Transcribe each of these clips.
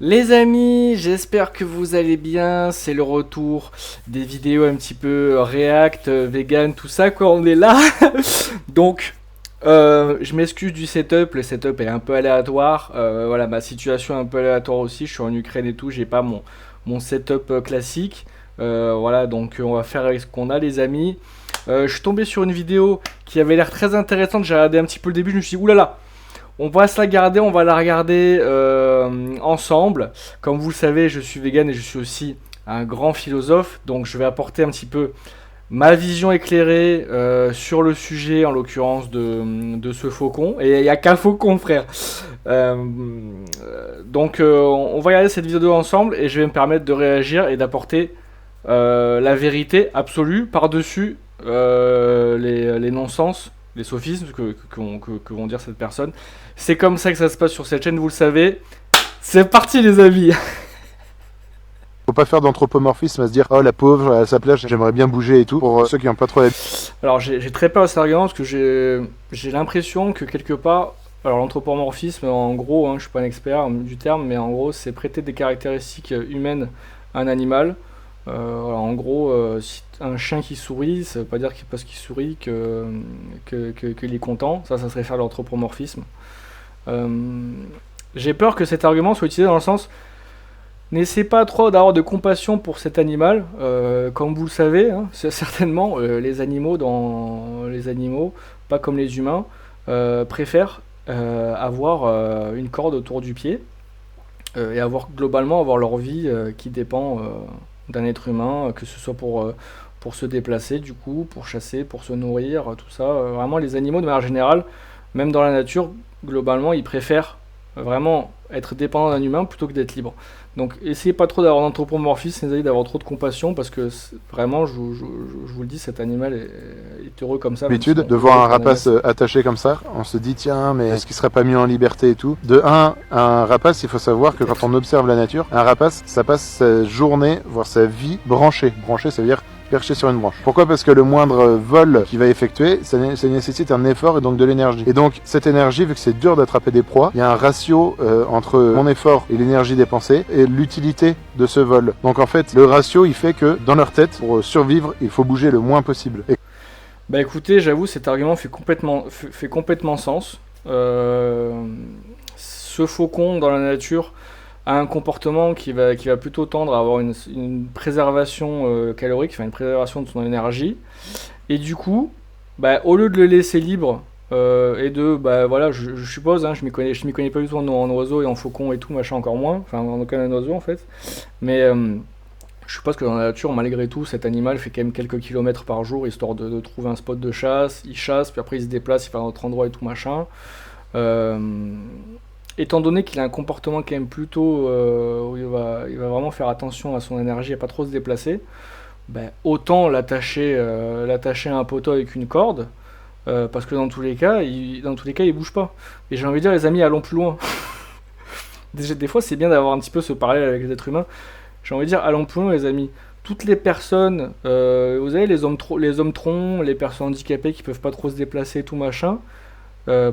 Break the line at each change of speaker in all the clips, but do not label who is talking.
Les amis, j'espère que vous allez bien, c'est le retour des vidéos un petit peu React, vegan, tout ça, quoi, on est là. Donc, je m'excuse du setup, le setup est un peu aléatoire, voilà, ma situation est un peu aléatoire aussi, je suis en Ukraine et tout, j'ai pas mon setup classique. Voilà, donc on va faire avec ce qu'on a les amis. Je suis tombé sur une vidéo qui avait l'air très intéressante, j'ai regardé un petit peu le début, je me suis dit, oulala, on va se la garder, on va la regarder ensemble. Comme vous le savez, je suis vegan et je suis aussi un grand philosophe, donc je vais apporter un petit peu ma vision éclairée sur le sujet, en l'occurrence de ce faucon. Et il n'y a qu'un faucon, frère. On va regarder cette vidéo ensemble et je vais me permettre de réagir et d'apporter la vérité absolue par-dessus les non-sens, les sophismes que vont dire cette personne. C'est comme ça que ça se passe sur cette chaîne, vous le savez. C'est parti les amis.
Faut pas faire d'anthropomorphisme à se dire oh la pauvre à sa place j'aimerais bien bouger et tout pour ceux qui n'ont pas trop la...
Alors j'ai très peur de cet argument parce que j'ai l'impression que quelque part, alors l'anthropomorphisme en gros, hein, je suis pas un expert du terme, mais en gros c'est prêter des caractéristiques humaines à un animal. Voilà, en gros, si un chien qui sourit, ça veut pas dire que parce qu'il sourit qu'il est content. Ça serait faire l'anthropomorphisme. J'ai peur que cet argument soit utilisé dans le sens n'essaie pas trop d'avoir de compassion pour cet animal. Comme vous le savez, hein, certainement, les animaux, pas comme les humains, préfèrent avoir une corde autour du pied et globalement avoir leur vie qui dépend d'un être humain, que ce soit pour se déplacer, du coup, pour chasser, pour se nourrir, tout ça. Vraiment, les animaux, de manière générale, même dans la nature, globalement, ils préfèrent vraiment être dépendants d'un humain plutôt que d'être libres. Donc, essayez pas trop d'avoir d'anthropomorphisme, essayez d'avoir trop de compassion, parce que vraiment, je vous le dis, cet animal est heureux comme ça.
L'habitude de voir un rapace attaché comme ça, on se dit tiens mais est-ce qu'il serait pas mieux en liberté et tout. De un rapace, il faut savoir que quand on observe la nature, un rapace, ça passe sa journée, voire sa vie branché. Branché, ça veut dire perché sur une branche. Pourquoi? Parce que le moindre vol qu'il va effectuer, ça nécessite un effort et donc de l'énergie. Et donc cette énergie, vu que c'est dur d'attraper des proies, il y a un ratio entre mon effort et l'énergie dépensée et l'utilité de ce vol. Donc en fait, le ratio, il fait que dans leur tête, pour survivre, il faut bouger le moins possible. Et...
Bah écoutez, j'avoue, cet argument fait complètement sens. Ce faucon dans la nature a un comportement qui va plutôt tendre à avoir une préservation calorique, enfin une préservation de son énergie. Et du coup, bah, au lieu de le laisser libre et de, bah voilà, je suppose, hein, je m'y connais pas du tout en oiseau et en faucon et tout, machin encore moins, enfin en aucun oiseau en fait. Mais je suppose que dans la nature, malgré tout, cet animal fait quand même quelques kilomètres par jour histoire de trouver un spot de chasse. Il chasse, puis après il se déplace, il va à un autre endroit et tout machin. Euh, Étant donné qu'il a un comportement quand même plutôt où il va vraiment faire attention à son énergie et pas trop se déplacer, ben, autant l'attacher à un poteau avec une corde, parce que dans tous les cas, il bouge pas. Et j'ai envie de dire, les amis, allons plus loin. Déjà, des fois, c'est bien d'avoir un petit peu ce parallèle avec les êtres humains. J'ai envie de dire, allons plus loin, les amis. Toutes les personnes, vous savez, les hommes troncs, les personnes handicapées qui peuvent pas trop se déplacer, tout machin,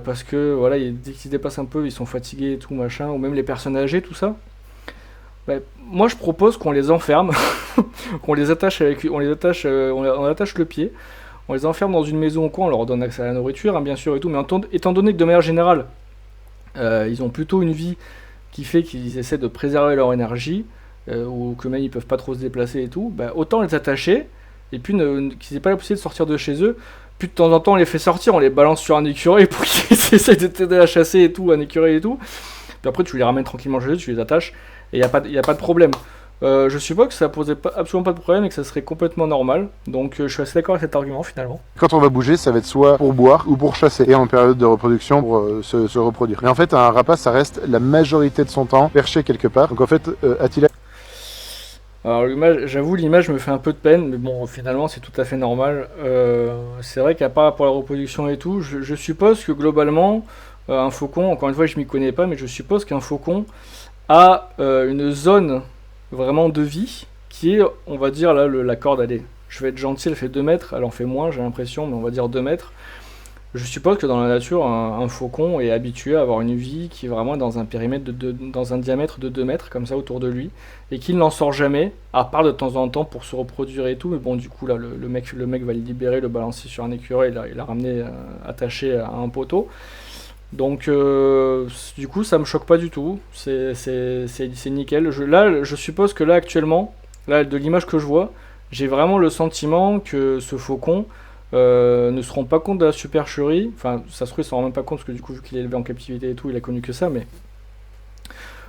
parce que voilà, dès qu'ils se déplacent un peu, ils sont fatigués et tout machin, ou même les personnes âgées, tout ça. Ben, moi, je propose qu'on les enferme, qu'on les attache on attache le pied, on les enferme dans une maison au coin, on leur donne accès à la nourriture, hein, bien sûr et tout, mais étant donné que de manière générale, ils ont plutôt une vie qui fait qu'ils essaient de préserver leur énergie, ou que même ils peuvent pas trop se déplacer et tout, bah, autant les attacher, et puis qu'ils n'aient pas la possibilité de sortir de chez eux. Puis de temps en temps on les fait sortir, on les balance sur un écureuil pour qu'ils essaient de t'aider à chasser et tout, un écureuil et tout. Puis après tu les ramènes tranquillement chez eux, tu les attaches, et y a pas de problème. Je suppose que ça posait absolument pas de problème et que ça serait complètement normal. Donc je suis assez d'accord avec cet argument finalement.
Quand on va bouger, ça va être soit pour boire ou pour chasser, et en période de reproduction pour se reproduire. Mais en fait, un rapace, ça reste la majorité de son temps perché quelque part. Donc en fait, a-t-il...
Alors j'avoue l'image me fait un peu de peine, mais bon finalement c'est tout à fait normal. C'est vrai qu'à part pour la reproduction et tout, je suppose que globalement un faucon, encore une fois je m'y connais pas, mais je suppose qu'un faucon a une zone vraiment de vie qui est, on va dire là la corde, allez, je vais être gentil, elle fait 2 mètres, elle en fait moins j'ai l'impression, mais on va dire 2 mètres. Je suppose que dans la nature, un faucon est habitué à avoir une vie qui est vraiment dans un périmètre dans un diamètre de 2 mètres, comme ça, autour de lui, et qu'il n'en sort jamais, à part de temps en temps pour se reproduire et tout. Mais bon, du coup, là, le mec va le libérer, le balancer sur un écureuil, il l'a ramené attaché à un poteau. Donc, du coup, ça me choque pas du tout. C'est nickel. Là, je suppose que là, actuellement, là, de l'image que je vois, j'ai vraiment le sentiment que ce faucon ne se rend pas compte de la supercherie. Enfin, ça se trouve, il s'en rend même pas compte parce que du coup, vu qu'il est élevé en captivité et tout, il a connu que ça. Mais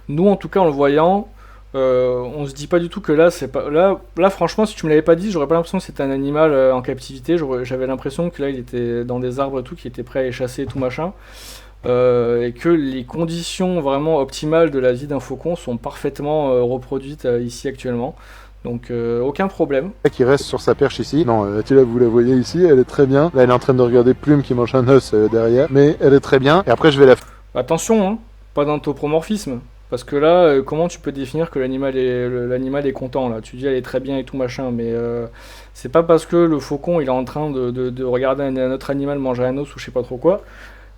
nous, en tout cas, en le voyant, on se dit pas du tout que là, c'est pas là. Franchement, si tu me l'avais pas dit, j'aurais pas l'impression que c'était un animal en captivité. J'avais l'impression que là, il était dans des arbres et tout, qu'il était prêt à les chasser et tout machin. Et que les conditions vraiment optimales de la vie d'un faucon sont parfaitement reproduites ici actuellement. Donc aucun problème.
Qui reste sur sa perche ici. Non, Attila, vous la voyez ici, elle est très bien. Là, elle est en train de regarder Plume qui mange un os derrière, mais elle est très bien. Et après, je vais la...
Attention, hein, pas d'anthropomorphisme. Parce que là, comment tu peux définir que l'animal est content là? Tu dis elle est très bien et tout machin, mais c'est pas parce que le faucon il est en train de regarder un autre animal manger un os ou je sais pas trop quoi,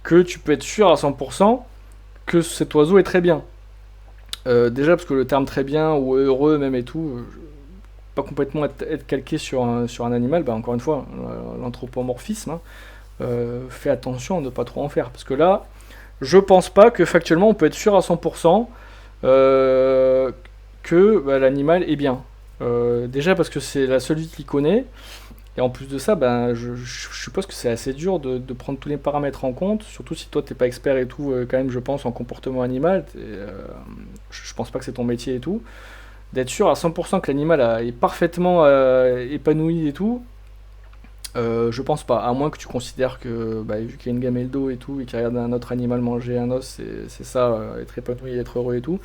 que tu peux être sûr à 100% que cet oiseau est très bien. Déjà parce que le terme très bien ou heureux même et tout, pas complètement être calqué sur un animal, bah encore une fois, l'anthropomorphisme, hein, fais attention de ne pas trop en faire. Parce que là, je pense pas que factuellement on peut être sûr à 100% que l'animal est bien. Déjà parce que c'est la seule vie qu'il connaît. Et en plus de ça, je suppose que c'est assez dur de prendre tous les paramètres en compte, surtout si toi t'es pas expert et tout, quand même je pense en comportement animal, je pense pas que c'est ton métier et tout, d'être sûr à 100% que l'animal est parfaitement épanoui et tout, je pense pas, à moins que tu considères que vu qu'il y a une gamelle d'eau et tout, et qu'il regarde un autre animal manger un os, c'est ça, être épanoui, être heureux et tout,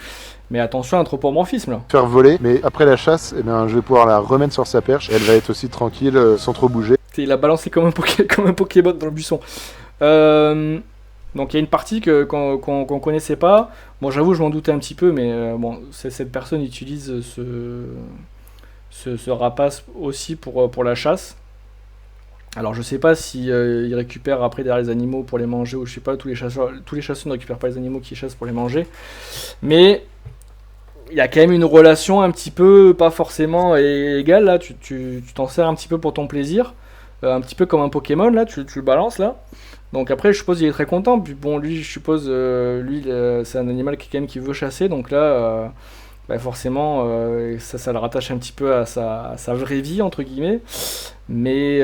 mais attention à l'anthropomorphisme là.
Faire voler, mais après la chasse, je vais pouvoir la remettre sur sa perche, et elle va être aussi tranquille, sans trop bouger.
Il a balancé comme un Pokébot dans le buisson. Donc il y a une partie qu'on connaissait pas. Bon, j'avoue, je m'en doutais un petit peu, mais cette personne utilise ce rapace aussi pour la chasse. Alors je sais pas si il récupère après derrière les animaux pour les manger ou je sais pas, tous les chasseurs ne récupèrent pas les animaux qu'ils chassent pour les manger. Mais il y a quand même une relation un petit peu pas forcément égale là, tu t'en sers un petit peu pour ton plaisir, un petit peu comme un Pokémon là, tu le balances là. Donc après je suppose il est très content, puis bon lui je suppose c'est un animal qui veut chasser, donc là forcément ça le rattache un petit peu à sa vraie vie entre guillemets, mais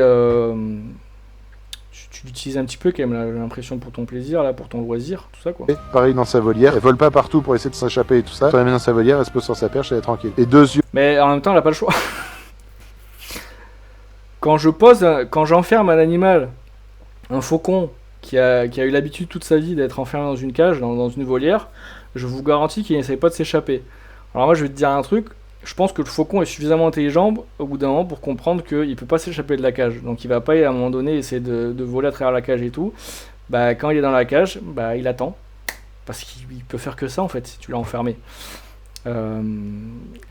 tu l'utilises un petit peu quand même, j'ai l'impression, pour ton plaisir, là, pour ton loisir, tout ça quoi.
Et pareil dans sa volière, elle vole pas partout pour essayer de s'échapper et tout ça, elle la met dans sa volière, elle se pose sur sa perche, elle est tranquille. Et 2 yeux.
Mais en même temps elle a pas le choix. Quand j'enferme un animal, un faucon qui a eu l'habitude toute sa vie d'être enfermé dans une cage, dans une volière, je vous garantis qu'il n'essaye pas de s'échapper. Alors moi je vais te dire un truc, je pense que le faucon est suffisamment intelligent au bout d'un moment pour comprendre qu'il peut pas s'échapper de la cage. Donc il va pas à un moment donné essayer de voler à travers la cage et tout. Quand il est dans la cage, il attend. Parce qu'il peut faire que ça en fait si tu l'as enfermé.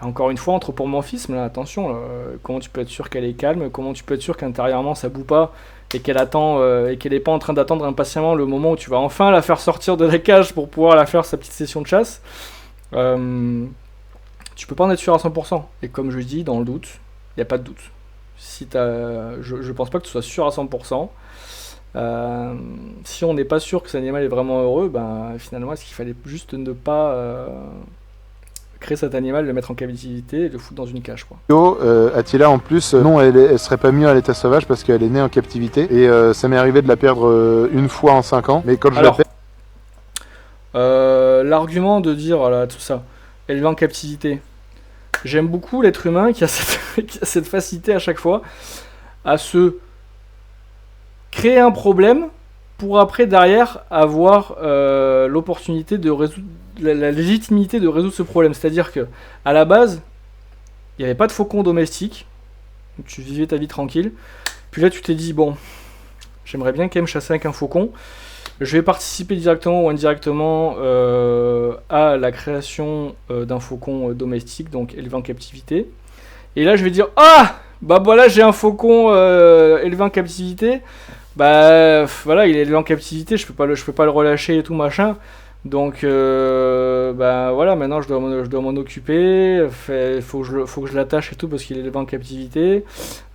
Encore une fois, anthropomorphisme, là, attention, comment tu peux être sûr qu'elle est calme, comment tu peux être sûr qu'intérieurement ça boue pas et qu'elle attend et qu'elle est pas en train d'attendre impatiemment le moment où tu vas enfin la faire sortir de la cage pour pouvoir la faire sa petite session de chasse. Tu peux pas en être sûr à 100%. Et comme je dis, dans le doute, il n'y a pas de doute. Je pense pas que tu sois sûr à 100%. Si on n'est pas sûr que cet animal est vraiment heureux, finalement, est-ce qu'il fallait juste ne pas créer cet animal, le mettre en captivité et le foutre dans une cage quoi.
Attila en plus, non, elle serait pas mieux à l'état sauvage parce qu'elle est née en captivité. Et ça m'est arrivé de la perdre une fois en 5 ans. Mais quand je la perds...
l'argument de dire, voilà, tout ça, élevé en captivité, j'aime beaucoup l'être humain qui a cette facilité à chaque fois à se créer un problème pour après derrière avoir l'opportunité de résoudre, la légitimité de résoudre ce problème. C'est-à-dire que à la base, il n'y avait pas de faucon domestique, donc tu vivais ta vie tranquille. Puis là tu t'es dit bon, j'aimerais bien quand même chasser avec un faucon. Je vais participer directement ou indirectement à la création d'un faucon domestique, donc élevé en captivité. Et là, je vais dire, ah, voilà, j'ai un faucon élevé en captivité. Bah voilà, il est élevé en captivité, je peux pas le relâcher et tout machin. Donc bah voilà, maintenant je dois m'en occuper. Faut que je l'attache et tout parce qu'il est élevé en captivité.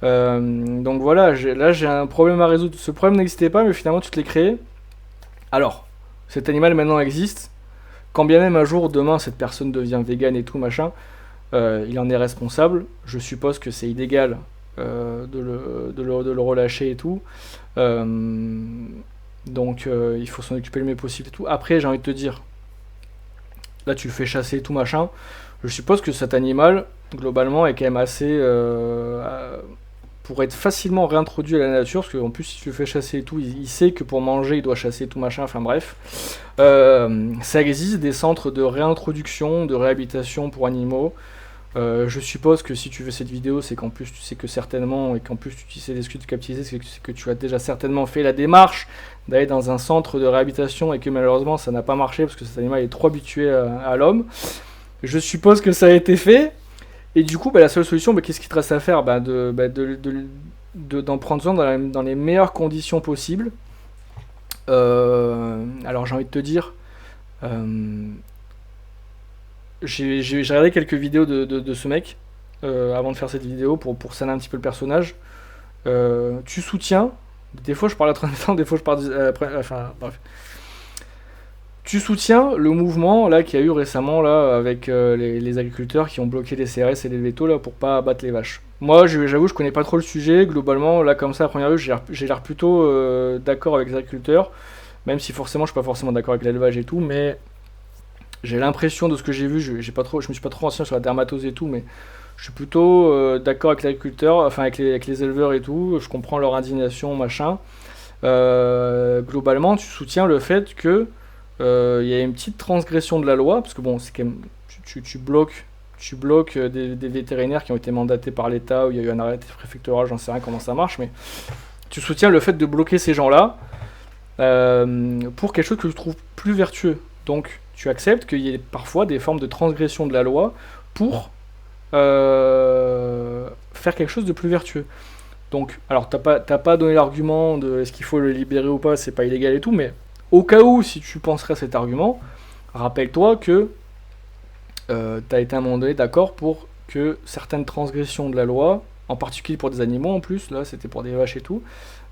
Donc voilà, là j'ai un problème à résoudre. Ce problème n'existait pas, mais finalement tu te l'es créé. Alors, cet animal maintenant existe. Quand bien même un jour, demain, cette personne devient végane et tout machin, il en est responsable. Je suppose que c'est illégal de le relâcher et tout. Euh, donc il faut s'en occuper le mieux possible et tout. Après, j'ai envie de te dire, là tu le fais chasser et tout machin. Je suppose que cet animal, globalement, est quand même assez pour être facilement réintroduit à la nature, parce qu'en plus si tu le fais chasser et tout, il sait que pour manger il doit chasser et tout machin, enfin bref. Ça existe des centres de réintroduction, de réhabilitation pour animaux. Je suppose que si tu fais cette vidéo, c'est qu'en plus tu sais que certainement, et qu'en plus tu sais des de captivité, c'est que tu as déjà certainement fait la démarche d'aller dans un centre de réhabilitation et que malheureusement ça n'a pas marché parce que cet animal est trop habitué à l'homme. Je suppose que ça a été fait. Et du coup, bah, la seule solution, bah, qu'est-ce qu'il te reste à faire d'en prendre soin dans les meilleures conditions possibles. Alors j'ai envie de te dire, euh, j'ai regardé quelques vidéos de ce mec avant de faire cette vidéo pour cerner un petit peu le personnage. Tu soutiens, des fois je parle à 30 ans, des fois je parle après, enfin bref. Tu soutiens le mouvement là qu'il y a eu récemment là avec les agriculteurs qui ont bloqué les CRS et les vétos là pour pas abattre les vaches. Moi, j'avoue, je connais pas trop le sujet. Globalement, là comme ça, à première vue, j'ai l'air plutôt d'accord avec les agriculteurs, même si forcément, je suis pas forcément d'accord avec l'élevage et tout, mais j'ai l'impression de ce que j'ai vu. Je me suis pas trop renseigné sur la dermatose et tout, mais je suis plutôt d'accord avec l'agriculteur, enfin avec les éleveurs et tout. Je comprends leur indignation, machin. Globalement, tu soutiens le fait que il y a une petite transgression de la loi, parce que bon, c'est quand même, tu bloques des vétérinaires qui ont été mandatés par l'État, où il y a eu un arrêté préfectoral, j'en sais rien comment ça marche, mais tu soutiens le fait de bloquer ces gens-là pour quelque chose que je trouve plus vertueux. Donc, tu acceptes qu'il y ait parfois des formes de transgression de la loi pour faire quelque chose de plus vertueux. Donc, alors, t'as pas donné l'argument de est-ce qu'il faut le libérer ou pas, c'est pas illégal et tout, mais au cas où, si tu penserais à cet argument, rappelle-toi que tu as été à un moment donné d'accord pour que certaines transgressions de la loi, en particulier pour des animaux en plus, là c'était pour des vaches et tout,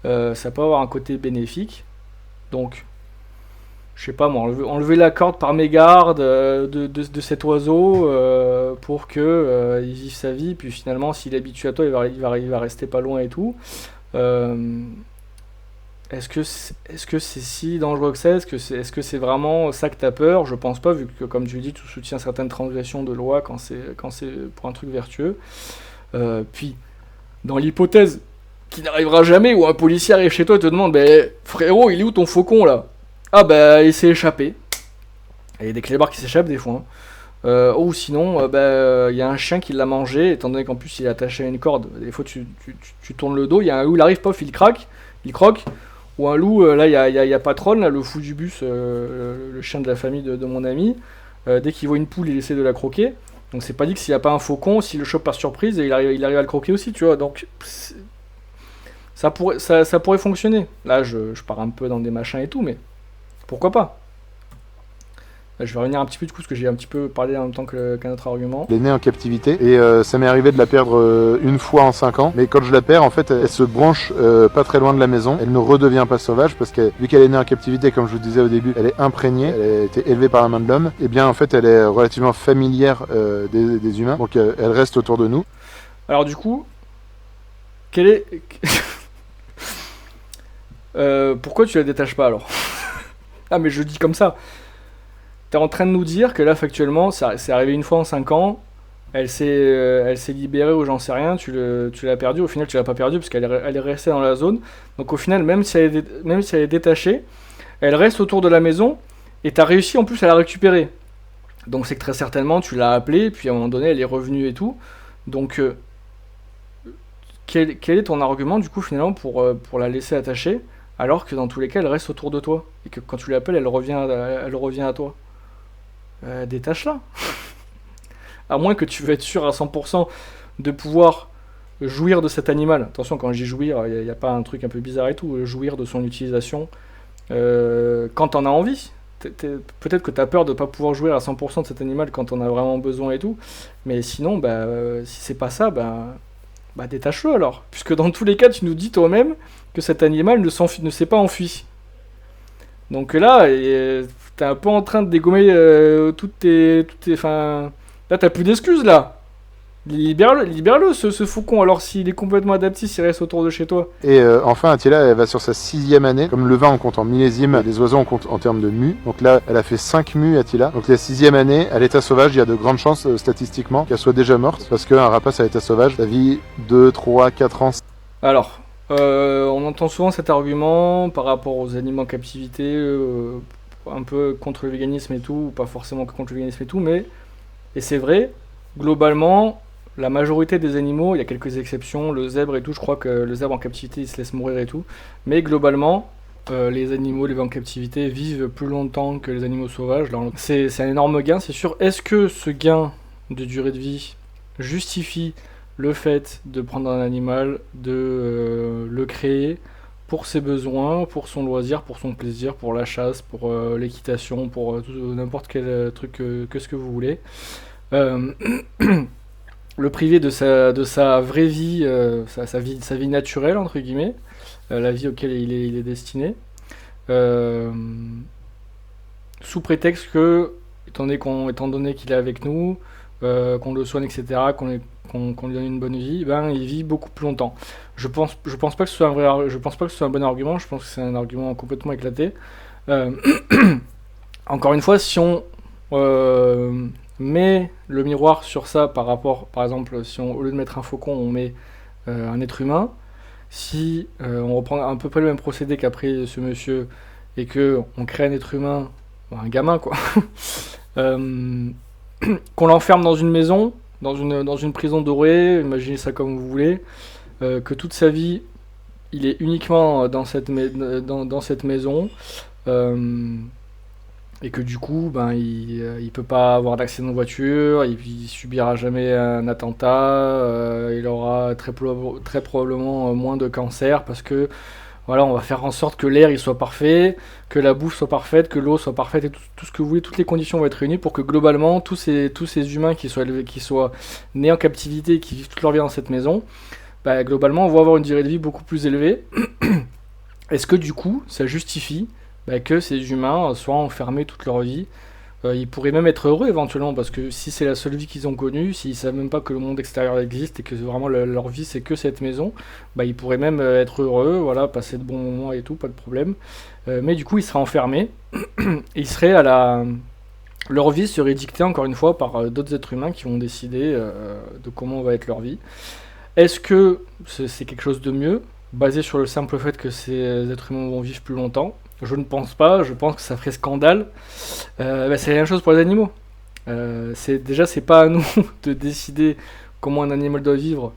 ça peut avoir un côté bénéfique. Donc, je sais pas moi, enlever la corde par mégarde de cet oiseau pour que il vive sa vie, puis finalement s'il est habitué à toi, il va rester pas loin et tout. Euh, est-ce que c'est si dangereux que ça? Est-ce que c'est vraiment ça que t'as peur? Je pense pas, vu que, comme tu le dis, tu soutiens certaines transgressions de loi quand c'est pour un truc vertueux. Puis, dans l'hypothèse qui n'arrivera jamais, où un policier arrive chez toi et te demande, ben frérot, il est où ton faucon là? Ah bah, il s'est échappé. Il y a des clébards qui s'échappent des fois, hein. Ou sinon, il y a un chien qui l'a mangé, étant donné qu'en plus il est attaché à une corde. Des fois, tu tournes le dos, il y a un loup, il arrive, pof, il croque. Ou un loup, là il y a Patron, là, le fou du bus, le chien de la famille de mon ami. Dès qu'il voit une poule, il essaie de la croquer. Donc c'est pas dit que s'il n'y a pas un faucon, s'il le chope par surprise, il arrive à le croquer aussi, tu vois. Donc ça pourrait fonctionner. Là je pars un peu dans des machins et tout, mais pourquoi pas? Je vais revenir un petit peu du coup, parce que j'ai un petit peu parlé en même temps qu'un autre argument.
Elle est née en captivité et ça m'est arrivé de la perdre une fois en 5 ans. Mais quand je la perds, en fait, elle se branche pas très loin de la maison. Elle ne redevient pas sauvage parce que vu qu'elle est née en captivité, comme je vous disais au début, elle est imprégnée. Elle a été élevée par la main de l'homme. Et bien en fait, elle est relativement familière des humains. Donc elle reste autour de nous.
Alors du coup, quel est... pourquoi tu la détaches pas alors? Ah mais je dis comme ça. T'es en train de nous dire que là, factuellement, c'est arrivé une fois en 5 ans, elle s'est libérée ou j'en sais rien, tu l'as perdue, au final tu l'as pas perdue parce elle est restée dans la zone. Donc au final, même si elle est détachée, elle reste autour de la maison et t'as réussi en plus à la récupérer. Donc c'est que très certainement tu l'as appelée, puis à un moment donné elle est revenue et tout. Donc quel est ton argument du coup finalement pour la laisser attachée alors que dans tous les cas elle reste autour de toi et que quand tu l'appelles elle revient à toi? Détache-la. À moins que tu veux être sûr à 100% de pouvoir jouir de cet animal. Attention, quand je dis jouir, il n'y a pas un truc un peu bizarre et tout. Jouir de son utilisation quand t'en as envie. Peut-être que t'as peur de pas pouvoir jouir à 100% de cet animal quand t'en as vraiment besoin et tout. Mais sinon, si c'est pas ça, détache-le alors. Puisque dans tous les cas, tu nous dis toi-même que cet animal ne s'est pas enfui. Donc là, t'es un peu en train de dégommer toutes tes. Enfin, là, t'as plus d'excuses là. Libère-le ce faucon. Alors s'il est complètement adapté, s'il reste autour de chez toi.
Et enfin, Attila, elle va sur sa 6e année. Comme le vin, on compte en millésime, les oiseaux, on compte en termes de mus. Donc là, elle a fait 5 mus, Attila. Donc la 6e année, à l'état sauvage, il y a de grandes chances, statistiquement, qu'elle soit déjà morte. Parce qu'un rapace à l'état sauvage, ça vit 2, 3, 4 ans.
Alors, on entend souvent cet argument par rapport aux animaux en captivité, un peu contre le véganisme et tout, ou pas forcément contre le véganisme et tout, mais, et c'est vrai, globalement, la majorité des animaux, il y a quelques exceptions, le zèbre et tout, je crois que le zèbre en captivité il se laisse mourir et tout, mais globalement, les animaux élevés en captivité vivent plus longtemps que les animaux sauvages. C'est un énorme gain, c'est sûr. Est-ce que ce gain de durée de vie justifie le fait de prendre un animal, de le créer pour ses besoins, pour son loisir, pour son plaisir, pour la chasse, pour l'équitation, pour n'importe quel truc que ce que vous voulez. Le priver de sa vraie vie, sa vie naturelle, entre guillemets, la vie auquel il est destiné, sous prétexte que, étant donné qu'il est avec nous, qu'on le soigne, etc., qu'on lui donne une bonne vie, il vit beaucoup plus longtemps. Je pense pas que ce soit je pense pas que ce soit un bon argument, je pense que c'est un argument complètement éclaté. Encore une fois, si on met le miroir sur ça par rapport, par exemple, si au lieu de mettre un faucon, on met un être humain, si on reprend à peu près le même procédé qu'après ce monsieur, et que on crée un être humain, un gamin quoi, qu'on l'enferme dans une maison, dans une prison dorée, imaginez ça comme vous voulez, que toute sa vie, il est uniquement dans cette maison, et que du coup, il peut pas avoir d'accident de voiture, il subira jamais un attentat, il aura très probablement moins de cancer, parce que voilà, on va faire en sorte que l'air il soit parfait, que la bouffe soit parfaite, que l'eau soit parfaite, et tout ce que vous voulez, toutes les conditions vont être réunies pour que globalement tous ces humains qui soient nés en captivité, qui vivent toute leur vie dans cette maison, globalement vont avoir une durée de vie beaucoup plus élevée. Est-ce que du coup ça justifie que ces humains soient enfermés toute leur vie? Ils pourraient même être heureux éventuellement, parce que si c'est la seule vie qu'ils ont connue, s'ils savent même pas que le monde extérieur existe et que vraiment leur vie c'est que cette maison, ils pourraient même être heureux, voilà, passer de bons moments et tout, pas de problème. Mais du coup ils seraient enfermés et ils seraient leur vie serait dictée encore une fois par d'autres êtres humains qui vont décider de comment va être leur vie. Est-ce que c'est quelque chose de mieux, basé sur le simple fait que ces êtres humains vont vivre plus longtemps? Je ne pense pas, je pense que ça ferait scandale. C'est la même chose pour les animaux. C'est pas à nous de décider comment un animal doit vivre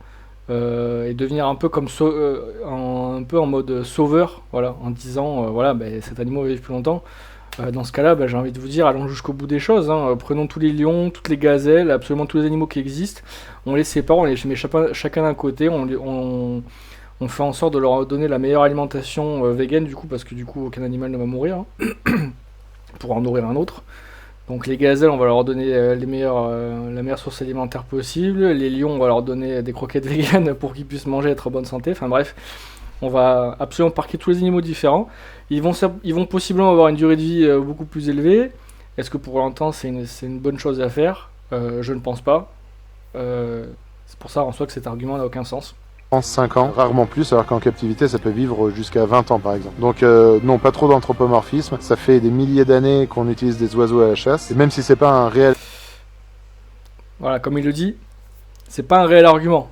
et devenir un peu comme un peu en mode sauveur, voilà, en disant cet animal va vivre plus longtemps. Dans ce cas-là, j'ai envie de vous dire, allons jusqu'au bout des choses. Prenons tous les lions, toutes les gazelles, absolument tous les animaux qui existent. On les sépare, on les met chacun d'un côté, on fait en sorte de leur donner la meilleure alimentation vegan, du coup, parce que du coup aucun animal ne va mourir pour en nourrir un autre. Donc les gazelles, on va leur donner la meilleure source alimentaire possible. Les lions, on va leur donner des croquettes vegan pour qu'ils puissent manger et être en bonne santé. Enfin bref, on va absolument parquer tous les animaux différents. Ils vont possiblement avoir une durée de vie beaucoup plus élevée. Est-ce que pour l'instant c'est une bonne chose à faire? Je ne pense pas. C'est pour ça en soi que cet argument n'a aucun sens.
5 ans, rarement plus, alors qu'en captivité ça peut vivre jusqu'à 20 ans par exemple. Donc non, pas trop d'anthropomorphisme, ça fait des milliers d'années qu'on utilise des oiseaux à la chasse, et même si c'est pas un réel...
Voilà, comme il le dit, c'est pas un réel argument.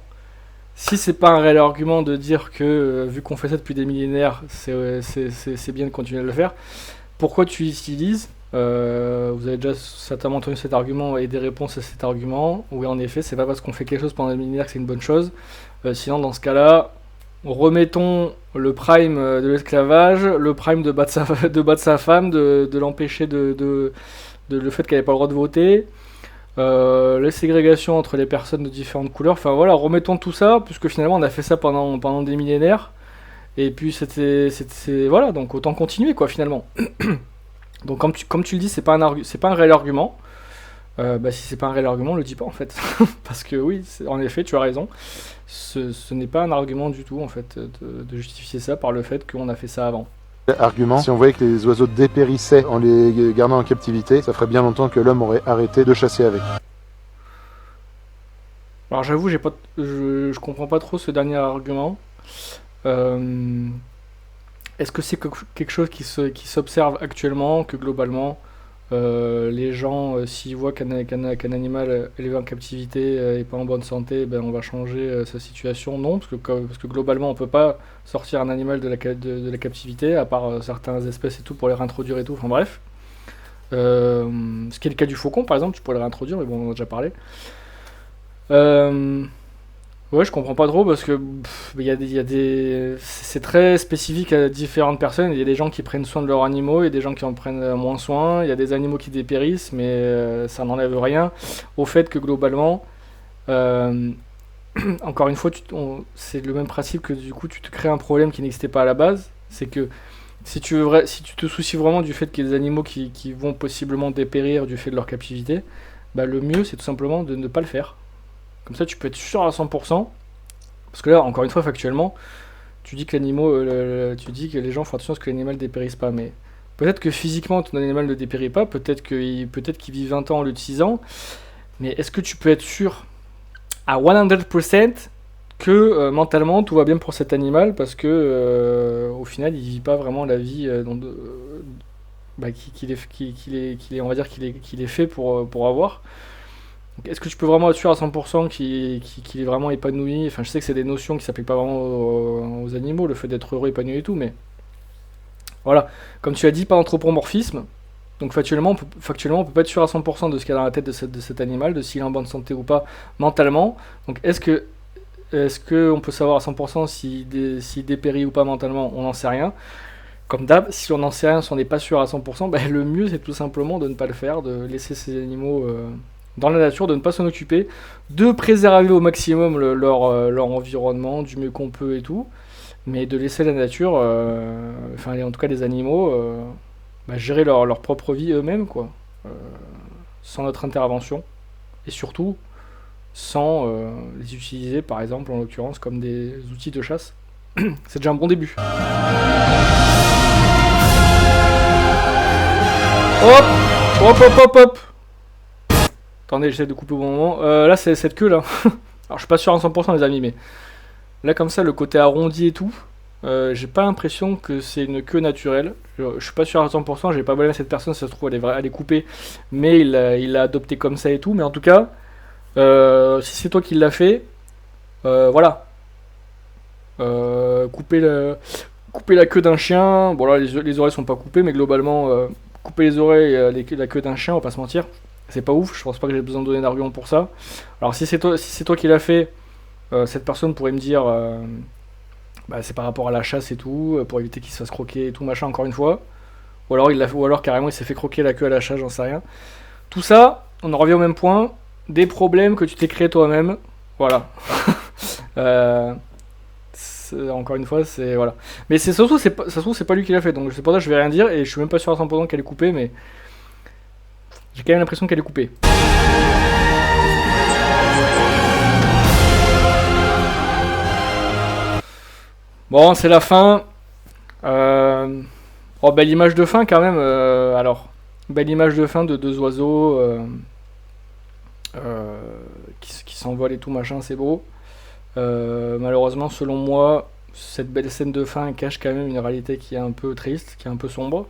Si c'est pas un réel argument de dire que, vu qu'on fait ça depuis des millénaires, c'est bien de continuer à le faire, pourquoi tu utilises vous avez déjà certainement entendu cet argument et des réponses à cet argument. Oui, en effet, c'est pas parce qu'on fait quelque chose pendant des millénaires que c'est une bonne chose. Sinon, dans ce cas-là, remettons le prime de l'esclavage, le prime de battre sa femme, de l'empêcher le fait qu'elle n'ait pas le droit de voter. les ségrégations entre les personnes de différentes couleurs. Enfin voilà, remettons tout ça, puisque finalement on a fait ça pendant des millénaires. Et puis voilà, donc autant continuer quoi finalement. Donc comme tu le dis, c'est pas un réel argument. Bah, si c'est pas un réel argument, le dis pas en fait. Parce que oui, en effet, tu as raison. Ce n'est pas un argument du tout en fait de justifier ça par le fait qu'on a fait ça avant.
Argument, si on voyait que les oiseaux dépérissaient en les gardant en captivité, ça ferait bien longtemps que l'homme aurait arrêté de chasser avec.
Alors j'avoue, je comprends pas trop ce dernier argument. Euh, Est-ce que c'est quelque chose qui s'observe actuellement, que globalement, les gens, s'ils voient qu'un animal élevé en captivité est pas en bonne santé, ben on va changer sa situation? Non, parce que globalement, on peut pas sortir un animal de la captivité, à part certaines espèces et tout, pour les réintroduire et tout, enfin bref. Ce qui est le cas du faucon, par exemple, tu pourrais le réintroduire, mais bon, on en a déjà parlé. Euh, Ouais, je comprends pas trop parce que c'est très spécifique à différentes personnes. Il y a des gens qui prennent soin de leurs animaux et des gens qui en prennent moins soin. Il y a des animaux qui dépérissent, mais ça n'enlève rien au fait que globalement, euh, encore une fois, c'est le même principe que du coup tu te crées un problème qui n'existait pas à la base. C'est que si tu te soucies vraiment du fait qu'il y a des animaux qui vont possiblement dépérir du fait de leur captivité, bah, le mieux c'est tout simplement de ne pas le faire. Comme ça, tu peux être sûr à 100%. Parce que là, encore une fois, factuellement, tu dis que les gens font attention à ce que l'animal ne dépérisse pas. Mais peut-être que physiquement, ton animal ne dépérit pas. Peut-être qu'il vit 20 ans au lieu de 6 ans. Mais est-ce que tu peux être sûr à 100% que mentalement tout va bien pour cet animal? Parce que au final, il vit pas vraiment la vie bah, on va dire qu'il est fait pour avoir. Donc, est-ce que tu peux vraiment être sûr à 100% qu'il est vraiment épanoui? Enfin, je sais que c'est des notions qui s'appliquent pas vraiment aux animaux, le fait d'être heureux, épanoui et tout, mais voilà. Comme tu as dit, pas d'anthropomorphisme. Donc factuellement, on peut pas être sûr à 100% de ce qu'il y a dans la tête de cet animal, de s'il est en bonne santé ou pas mentalement. Donc est-ce que on peut savoir à 100% s'il dépérit ou pas mentalement? On n'en sait rien. Comme d'hab, si on n'en sait rien, si on n'est pas sûr à 100%, ben, le mieux c'est tout simplement de ne pas le faire, de laisser ces animaux dans la nature, de ne pas s'en occuper, de préserver au maximum leur environnement du mieux qu'on peut et tout, mais de laisser la nature, enfin en tout cas les animaux, bah, gérer leur propre vie eux-mêmes, quoi, euh, sans notre intervention, et surtout sans les utiliser par exemple en l'occurrence comme des outils de chasse. C'est déjà un bon début. Hop, hop, hop, hop, hop. Attendez, j'essaie de couper au bon moment. Là, c'est cette queue là. Alors, je suis pas sûr à 100% les amis, mais là, comme ça, le côté arrondi et tout, j'ai pas l'impression que c'est une queue naturelle. Je suis pas sûr à 100%, j'ai pas balé cette personne, ça se trouve, elle est coupée, mais il l'a adopté comme ça et tout. Mais en tout cas, si c'est toi qui l'as fait, voilà. Couper la queue d'un chien. Bon, là, les oreilles sont pas coupées, mais globalement, couper les oreilles, la queue d'un chien, on va pas se mentir. C'est pas ouf, je pense pas que j'ai besoin de donner d'argument pour ça. Alors, si c'est toi qui l'as fait, cette personne pourrait me dire bah, c'est par rapport à la chasse et tout, pour éviter qu'il se fasse croquer et tout, machin, encore une fois. Ou alors carrément il s'est fait croquer la queue à la chasse, j'en sais rien. Tout ça, on en revient au même point. Des problèmes que tu t'es créé toi-même. Voilà. Euh, Encore une fois, c'est. Voilà. Mais c'est surtout, ça se trouve, c'est pas lui qui l'a fait. Donc c'est pour ça que je vais rien dire et je suis même pas sûr à 100% qu'elle est coupée, mais j'ai quand même l'impression qu'elle est coupée. Bon, c'est la fin. Oh, belle image de fin quand même. Alors, belle image de fin de deux oiseaux euh, qui s'envolent et tout machin, c'est beau. Malheureusement, selon moi, cette belle scène de fin cache quand même une réalité qui est un peu triste, qui est un peu sombre.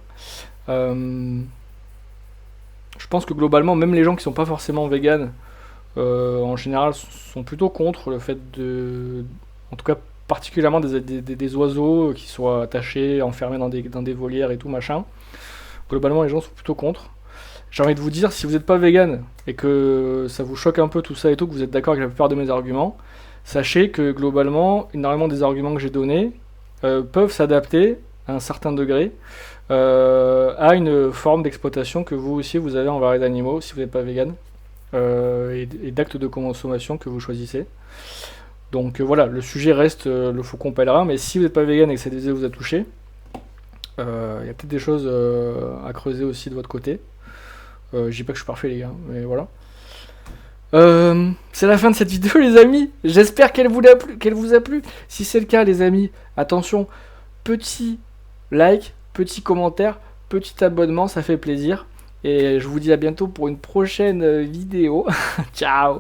Euh, je pense que globalement, même les gens qui sont pas forcément véganes, en général, sont plutôt contre le fait en tout cas, particulièrement des oiseaux qui soient attachés, enfermés dans des volières et tout machin. Globalement, les gens sont plutôt contre. J'ai envie de vous dire, si vous n'êtes pas vegan et que ça vous choque un peu tout ça et tout, que vous êtes d'accord avec la plupart de mes arguments, sachez que globalement, énormément des arguments que j'ai donnés peuvent s'adapter à un certain degré à une forme d'exploitation que vous aussi vous avez envers les animaux si vous n'êtes pas vegan. et d'actes de consommation que vous choisissez. Donc voilà, le sujet reste le faucon pèlerin, mais si vous n'êtes pas vegan et que cette vidéo vous a touché, il y a peut-être des choses à creuser aussi de votre côté. Je dis pas que je suis parfait les gars, mais voilà. C'est la fin de cette vidéo les amis. J'espère qu'elle vous a plu. Si c'est le cas les amis, attention, petit like, petit commentaire, petit abonnement, ça fait plaisir. Et je vous dis à bientôt pour une prochaine vidéo. Ciao.